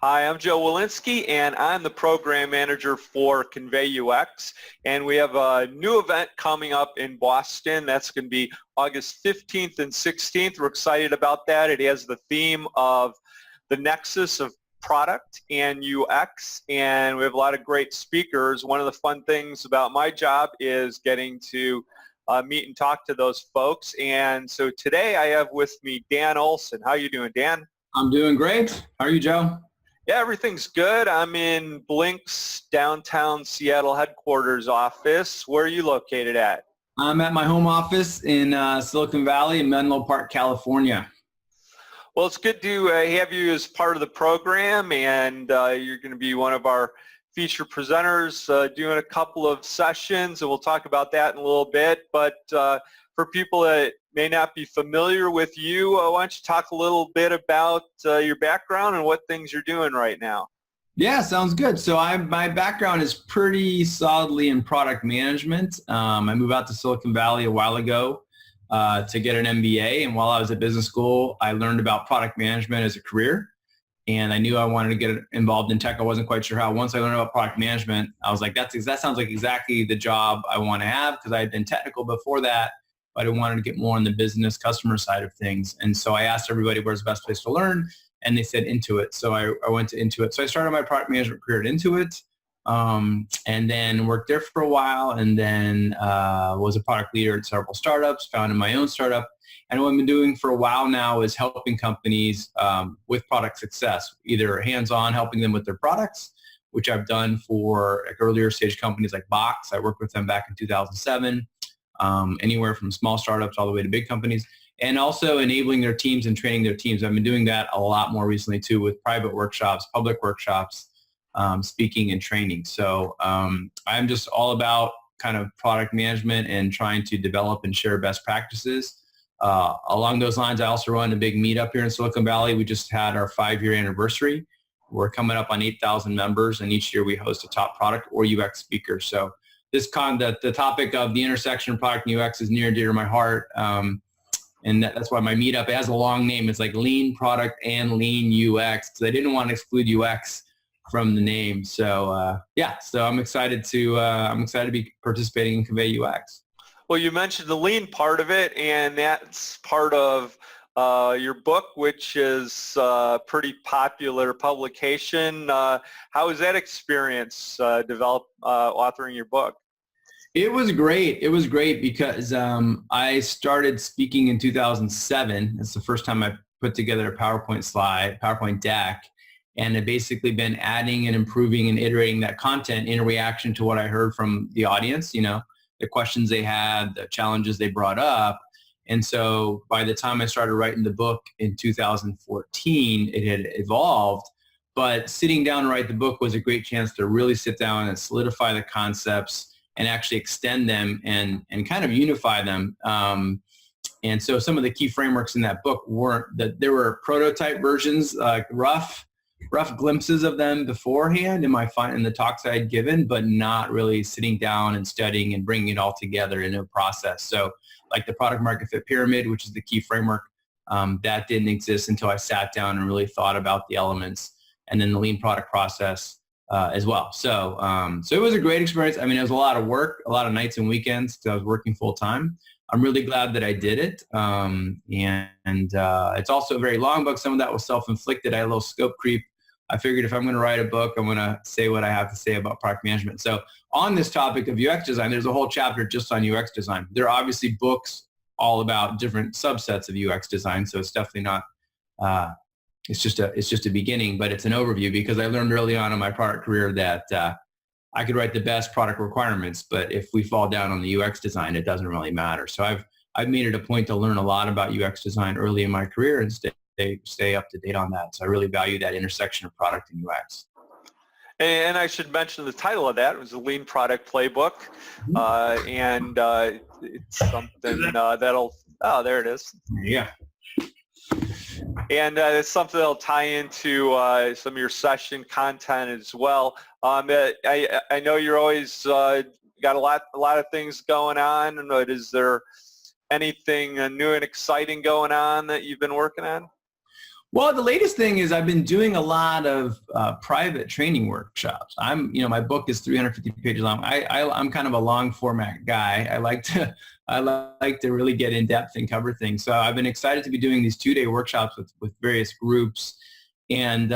Hi, I'm Joe Walensky, and I'm the program manager for ConveyUX. And we have a new event coming up in Boston. That's going to be August 15th and 16th. We're excited about that. It has the theme of the nexus of product and UX, and we have a lot of great speakers. One of the fun things about my job is getting to meet and talk to those folks. And so today I have with me Dan Olsen. How you doing, Dan? I'm doing great. How are you, Joe? Yeah, everything's good. I'm in Blink's downtown Seattle headquarters office. Where are you located at? I'm at my home office in Silicon Valley in Menlo Park, California. Well, it's good to have you as part of the program, and you're going to be one of our featured presenters doing a couple of sessions, and we'll talk about that in a little bit. But for people that may not be familiar with you, why don't you talk a little bit about your background and what things you're doing right now? Yeah, sounds good. So my background is pretty solidly in product management. I moved out to Silicon Valley a while ago to get an MBA, and while I was at business school, I learned about product management as a career, and I knew I wanted to get involved in tech. I wasn't quite sure how. Once I learned about product management, I was like, that sounds like exactly the job I want to have, because I had been technical before that, but I wanted to get more on the business customer side of things. And so I asked everybody, where's the best place to learn? And they said Intuit. So I went to Intuit. So I started my product management career at Intuit, and then worked there for a while, and then was a product leader at several startups, founded my own startup. And what I've been doing for a while now is helping companies with product success, either hands-on, helping them with their products, which I've done for like earlier stage companies like Box. I worked with them back in 2007. Anywhere from small startups all the way to big companies, and also enabling their teams and training their teams. I've been doing that a lot more recently too, with private workshops, public workshops, speaking and training. So I'm just all about kind of product management and trying to develop and share best practices. Along those lines, I also run a big meetup here in Silicon Valley. We just had our 5-year anniversary. We're coming up on 8,000 members, and each year we host a top product or UX speaker. So the topic of the intersection of product and UX is near and dear to my heart, and that's why my meetup, it has a long name. It's like Lean Product and Lean UX, because I didn't want to exclude UX from the name. So so I'm excited to be participating in ConveyUX. Well, you mentioned the Lean part of it, and that's part of your book, which is a pretty popular publication. How was that experience authoring your book? It was great. It was great because I started speaking in 2007. It's the first time I put together a PowerPoint deck, and I've basically been adding and improving and iterating that content in reaction to what I heard from the audience, the questions they had, the challenges they brought up. And so by the time I started writing the book in 2014, it had evolved. But sitting down to write the book was a great chance to really sit down and solidify the concepts and actually extend them and kind of unify them. And so some of the key frameworks in that book weren't that there were prototype versions, rough glimpses of them beforehand in the talks I had given, but not really sitting down and studying and bringing it all together in a process. So like the product market fit pyramid, which is the key framework, that didn't exist until I sat down and really thought about the elements, and then the lean product process as well. So it was a great experience. I mean, it was a lot of work, a lot of nights and weekends, because I was working full time. I'm really glad that I did it. And it's also a very long book. Some of that was self-inflicted. I had a little scope creep. I figured if I'm going to write a book, I'm going to say what I have to say about product management. So on this topic of UX design, there's a whole chapter just on UX design. There are obviously books all about different subsets of UX design. So it's definitely not, it's just a beginning, but it's an overview, because I learned early on in my product career that I could write the best product requirements, but if we fall down on the UX design, it doesn't really matter. So I've made it a point to learn a lot about UX design early in my career and stay up to date on that. So I really value that intersection of product and UX. And I should mention the title of that was the Lean Product Playbook, and it's something there it is. Yeah. And it's something that'll tie into some of your session content as well. I know you're always got a lot of things going on. But is there anything new and exciting going on that you've been working on? Well, the latest thing is I've been doing a lot of private training workshops. My book is 350 pages long. I'm kind of a long format guy. I like to really get in depth and cover things. So I've been excited to be doing these 2-day workshops with various groups. And,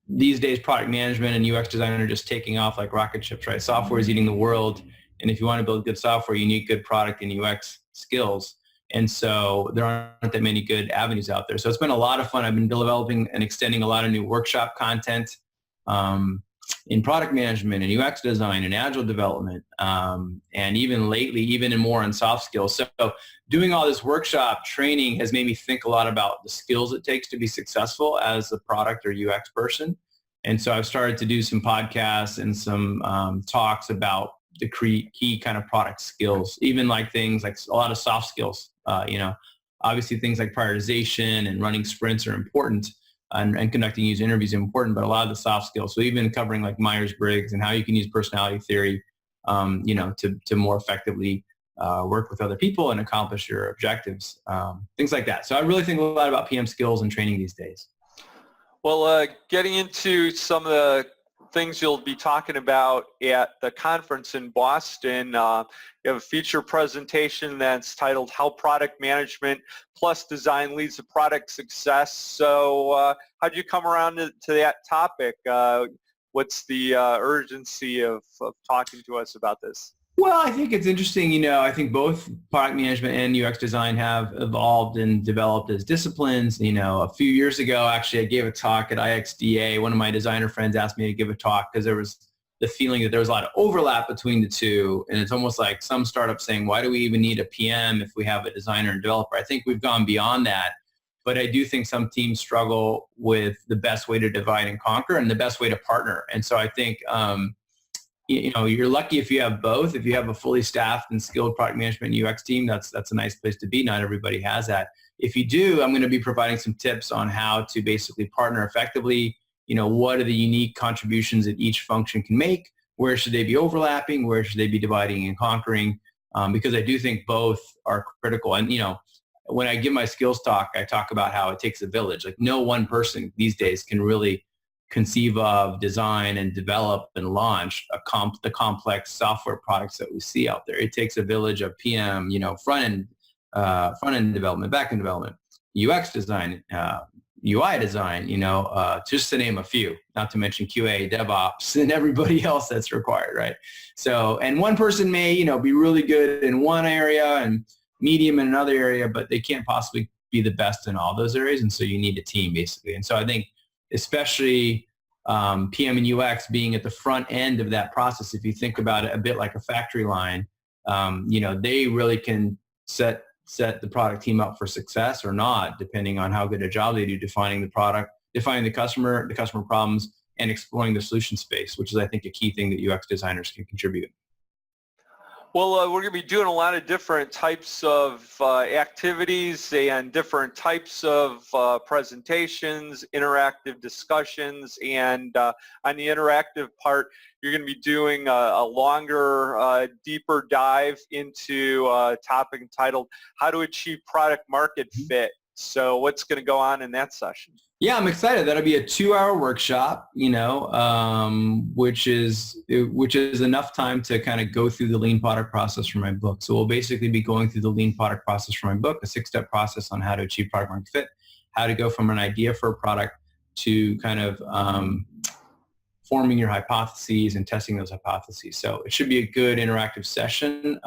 these days, product management and UX design are just taking off like rocket ships, right? Software is eating the world. And if you want to build good software, you need good product and UX skills. And so there aren't that many good avenues out there. So it's been a lot of fun. I've been developing and extending a lot of new workshop content in product management and UX design and agile development. And even lately, even more on soft skills. So doing all this workshop training has made me think a lot about the skills it takes to be successful as a product or UX person. And so I've started to do some podcasts and some talks about the key kind of product skills, even like things like a lot of soft skills. Obviously things like prioritization and running sprints are important, and conducting user interviews are important, but a lot of the soft skills. So even covering like Myers-Briggs and how you can use personality theory, to more effectively work with other people and accomplish your objectives, things like that. So I really think a lot about PM skills and training these days. Well, getting into some of the things you'll be talking about at the conference in Boston, you have a feature presentation that's titled How Product Management plus Design Leads to Product Success. So how did you come around to that topic? What's the urgency of talking to us about this? Well, I think it's interesting. I think both product management and UX design have evolved and developed as disciplines. A few years ago, actually, I gave a talk at IXDA. One of my designer friends asked me to give a talk because there was the feeling that there was a lot of overlap between the two. And it's almost like some startups saying, why do we even need a PM if we have a designer and developer? I think we've gone beyond that. But I do think some teams struggle with the best way to divide and conquer and the best way to partner. And so I think you're lucky if you have both. If you have a fully staffed and skilled product management and UX team, that's a nice place to be. Not everybody has that. If you do, I'm going to be providing some tips on how to basically partner effectively. What are the unique contributions that each function can make? Where should they be overlapping? Where should they be dividing and conquering? Because I do think both are critical. And, when I give my skills talk, I talk about how it takes a village. Like no one person these days can really conceive of, design, and develop and launch the complex software products that we see out there. It takes a village of PM, front-end development, back-end development, UX design, UI design, just to name a few, not to mention QA, DevOps, and everybody else that's required, right? So, and one person may, be really good in one area and medium in another area, but they can't possibly be the best in all those areas. And so you need a team, basically. And so I think especially PM and UX being at the front end of that process, if you think about it a bit like a factory line, they really can set the product team up for success or not, depending on how good a job they do defining the product, defining the customer problems, and exploring the solution space, which is, I think, a key thing that UX designers can contribute. Well, we're going to be doing a lot of different types of activities and different types of presentations, interactive discussions, and on the interactive part, you're going to be doing a longer, deeper dive into a topic entitled How to Achieve Product Market Fit. So what's going to go on in that session? Yeah, I'm excited. That'll be a 2-hour workshop, which is enough time to kind of go through the lean product process for my book. So we'll basically be going through the lean product process for my book, a 6-step process on how to achieve product market fit, how to go from an idea for a product to kind of forming your hypotheses and testing those hypotheses. So it should be a good interactive session,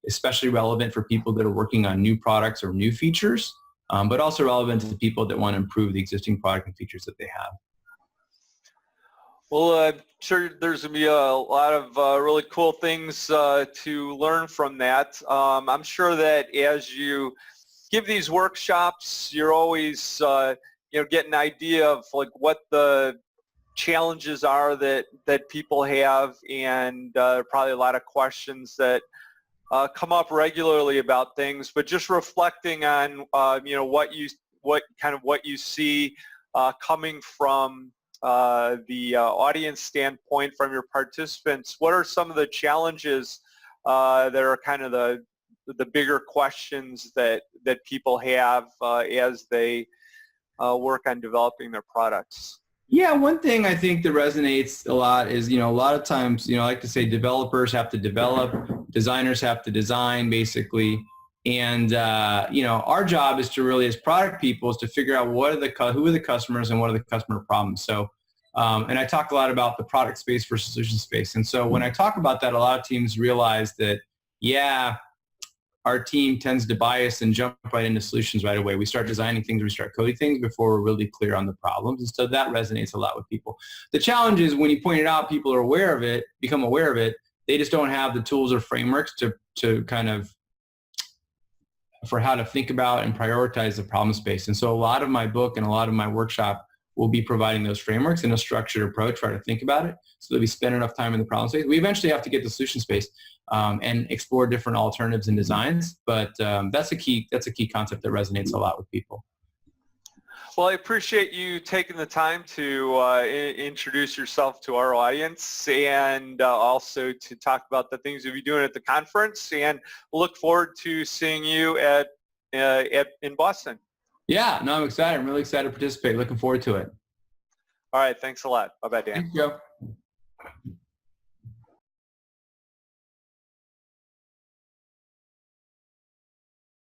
especially relevant for people that are working on new products or new features. But also relevant to the people that want to improve the existing product and features that they have. Well, I'm sure there's going to be a lot of really cool things to learn from that. I'm sure that as you give these workshops, you're always get an idea of like what the challenges are that people have, and probably a lot of questions that come up regularly about things, but just reflecting on what you see coming from the audience standpoint, from your participants. What are some of the challenges that are kind of the the bigger questions that people have as they work on developing their products? Yeah, one thing I think that resonates a lot is, a lot of times, I like to say developers have to develop, designers have to design, basically. And, our job is to really, as product people, is to figure out who are the customers and what are the customer problems. So, and I talk a lot about the product space versus solution space. And so when I talk about that, a lot of teams realize that, yeah, our team tends to bias and jump right into solutions right away. We start designing things, we start coding things before we're really clear on the problems. And so that resonates a lot with people. The challenge is when you point it out, people are aware of it, become aware of it. They just don't have the tools or frameworks to kind of, for how to think about and prioritize the problem space. And so a lot of my book and a lot of my workshop will be providing those frameworks in a structured approach, try to think about it so that we spend enough time in the problem space. We eventually have to get the solution space and explore different alternatives and designs, but that's a key concept that resonates a lot with people. Well, I appreciate you taking the time to introduce yourself to our audience and also to talk about the things you'll be doing at the conference, and look forward to seeing you in Boston. Yeah, no, I'm excited. I'm really excited to participate. Looking forward to it. All right, thanks a lot. Bye-bye, Dan. Thanks, Joe.